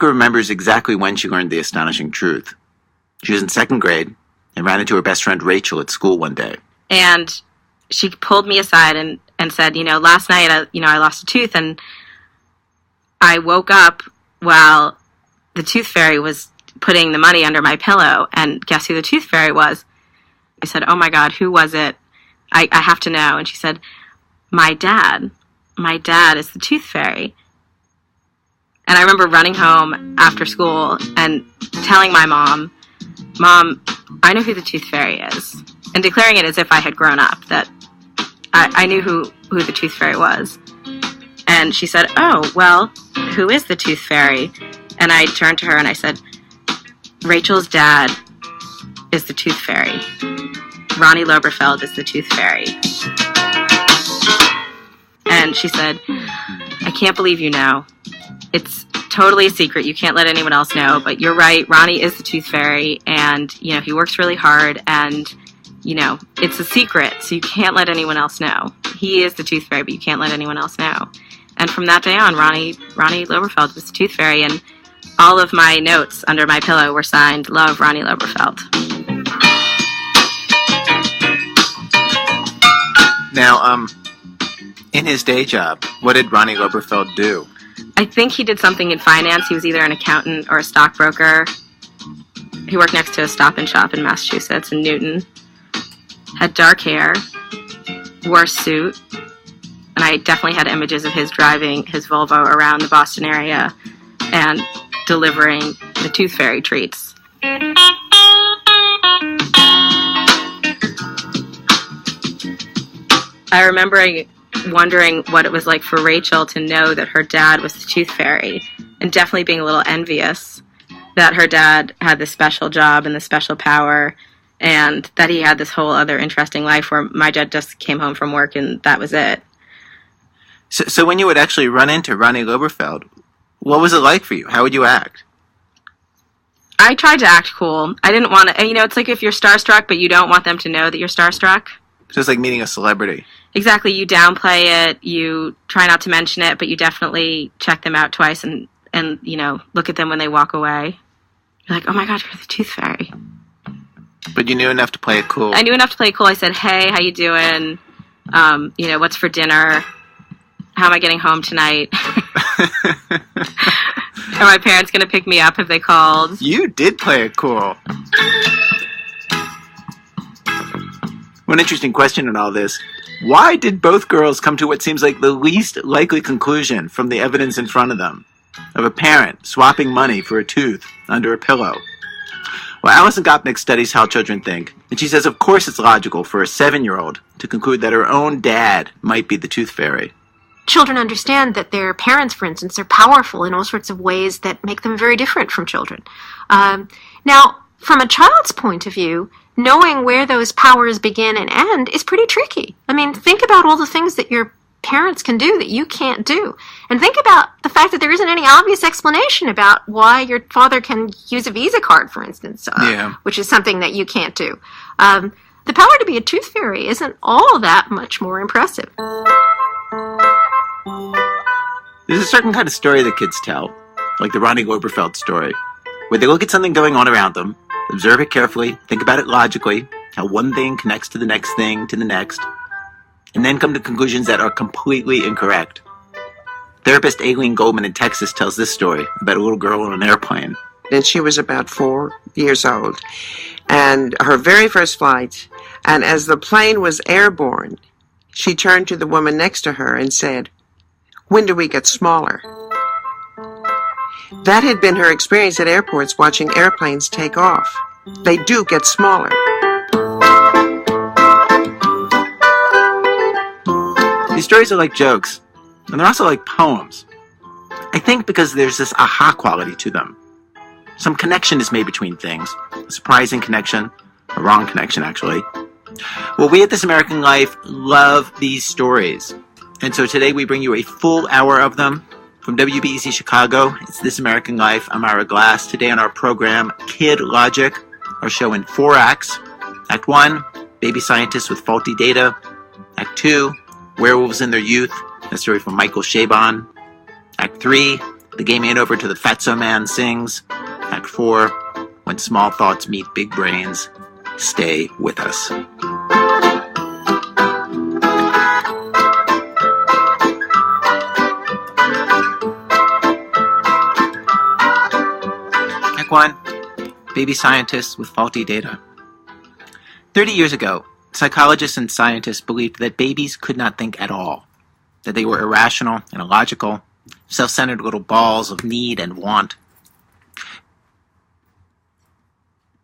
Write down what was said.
Rebecca remembers exactly when she learned the astonishing truth. She was in second grade and ran into her best friend Rachel at school one day. And she pulled me aside and said, last night, I lost a tooth, and I woke up while the tooth fairy was putting the money under my pillow, and guess who the tooth fairy was? I said, oh my God, who was it? I have to know. And she said, my dad. My dad is the tooth fairy. And I remember running home after school and telling my mom, I know who the tooth fairy is. And declaring it as if I had grown up, that I knew who the tooth fairy was. And she said, oh, well, who is the tooth fairy? And I turned to her and I said, Rachel's dad is the tooth fairy. Ronnie Loberfeld is the tooth fairy. And she said, I can't believe you know. It's totally a secret. You can't let anyone else know. But you're right. Ronnie is the tooth fairy. And, he works really hard. And, it's a secret. So you can't let anyone else know. He is the tooth fairy, but you can't let anyone else know. And from that day on, Ronnie Loberfeld was the tooth fairy. And all of my notes under my pillow were signed, Love, Ronnie Loberfeld. Now, in his day job, what did Ronnie Loberfeld do? I think he did something in finance. He was either an accountant or a stockbroker. He worked next to a Stop and Shop in Massachusetts, in Newton. Had dark hair, wore a suit, and I definitely had images of his driving his Volvo around the Boston area and delivering the tooth fairy treats. I remember wondering what it was like for Rachel to know that her dad was the tooth fairy, and definitely being a little envious that her dad had this special job and this special power, and that he had this whole other interesting life where my dad just came home from work and that was it. So when you would actually run into Ronnie Loberfeld, what was it like for you? How would you act? I tried to act cool. I didn't want to, it's like if you're starstruck, but you don't want them to know that you're starstruck. Just like meeting a celebrity. Exactly. You downplay it. You try not to mention it, but you definitely check them out twice and look at them when they walk away. You're like, oh my God, you're the tooth fairy. But you knew enough to play it cool. I knew enough to play it cool. I said, hey, how you doing? What's for dinner? How am I getting home tonight? Are my parents going to pick me up if they called? You did play it cool. One interesting question in all this. Why did both girls come to what seems like the least likely conclusion from the evidence in front of them? Of a parent swapping money for a tooth under a pillow. Well, Alison Gopnik studies how children think, and she says of course it's logical for a 7-year-old to conclude that her own dad might be the tooth fairy. Children understand that their parents, for instance, are powerful in all sorts of ways that make them very different from children. Now, from a child's point of view, knowing where those powers begin and end is pretty tricky. Think about all the things that your parents can do that you can't do. And think about the fact that there isn't any obvious explanation about why your father can use a Visa card, for instance, which is something that you can't do. The power to be a tooth fairy isn't all that much more impressive. There's a certain kind of story that kids tell, like the Ronnie Loberfeld story, where they look at something going on around them, observe it carefully, think about it logically, how one thing connects to the next thing, to the next, and then come to conclusions that are completely incorrect. Therapist Aileen Goldman in Texas tells this story about a little girl on an airplane. And she was about 4 years old. And her very first flight, and as the plane was airborne, she turned to the woman next to her and said, "When do we get smaller?" That had been her experience at airports watching airplanes take off. They do get smaller. These stories are like jokes, and they're also like poems. I think because there's this aha quality to them. Some connection is made between things. A surprising connection, a wrong connection actually. Well, we at This American Life love these stories. And so today we bring you a full hour of them. From WBEZ Chicago, it's This American Life. I'm Ira Glass. Today on our program, Kid Logic, our show in 4 acts. Act 1, baby scientists with faulty data. Act 2, werewolves in their youth, a story from Michael Chabon. Act 3, The Game Ain't Over to the Fatso Man sings. Act 4, when small thoughts meet big brains. Stay with us. Act 1, baby scientists with faulty data. 30 years ago, psychologists and scientists believed that babies could not think at all, that they were irrational and illogical, self-centered little balls of need and want,